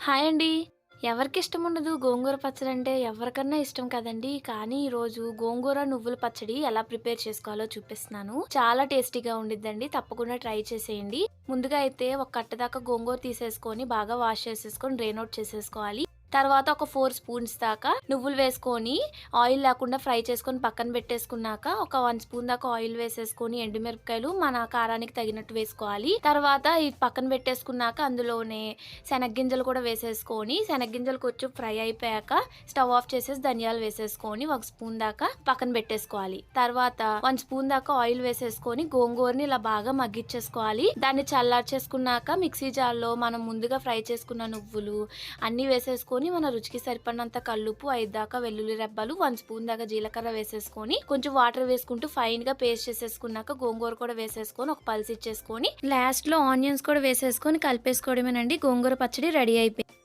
Hi అండి. ఎవరికిష్టం ఉండదు గోంగూర పచ్చడి అంటే ఎవరికన్నా ఇష్టం కదండీ! కానీ ఈరోజు గోంగూర నువ్వుల పచ్చడి ఎలా ప్రిపేర్ చేసుకోవాలో చూపిస్తున్నాను. చాలా టేస్టీగా ఉండిద్దండి. తప్పకుండా ట్రై చేసేయండి. ముందుగా అయితే ఒక కట్ట దాకా గోంగూర తీసేసుకొని బాగా వాష్ చేసేసుకొని డ్రైన్ ఔట్ చేసేసుకోవాలి. తర్వాత ఒక 4 స్పూన్స్ దాకా నువ్వులు వేసుకొని ఆయిల్ లేకుండా ఫ్రై చేసుకొని పక్కన పెట్టేసుకున్నాక ఒక 1 స్పూన్ దాకా ఆయిల్ వేసేసుకొని ఎండుమిరపకాయలు మన కారానికి తగినట్టు వేసుకోవాలి. తర్వాత ఇది పక్కన పెట్టేసుకున్నాక అందులోనే శనగ్గింజలు కూడా వేసేసుకొని శనగ్గింజలు కొంచెం ఫ్రై అయిపోయాక స్టవ్ ఆఫ్ చేసేసి ధనియాలు వేసేసుకొని 1 స్పూన్ దాకా పక్కన పెట్టేసుకోవాలి. తర్వాత 1 స్పూన్ దాకా ఆయిల్ వేసేసుకొని గోంగూరని ఇలా బాగా మగ్గిచ్చేసుకోవాలి. దాన్ని చల్లార్చేసుకున్నాక మిక్సీ జార్లో మనం ముందుగా ఫ్రై చేసుకున్న నువ్వులు అన్నీ వేసేసుకొని మన రుచికి సరిపడినంత కల్లుప్పు, 5 దాకా వెల్లుల్లి రెబ్బలు, 1 స్పూన్ దాకా జీలకర్ర వేసేసుకొని కొంచెం వాటర్ వేసుకుంటూ ఫైన్ గా పేస్ట్ చేసేసుకున్నాక గోంగూర కూడా వేసేసుకొని ఒక పల్స్ ఇచ్చేసుకొని లాస్ట్ లో ఆనియన్స్ కూడా వేసేసుకొని కలిపేసుకోవడమేనండి. గోంగూర పచ్చడి రెడీ అయిపోయింది.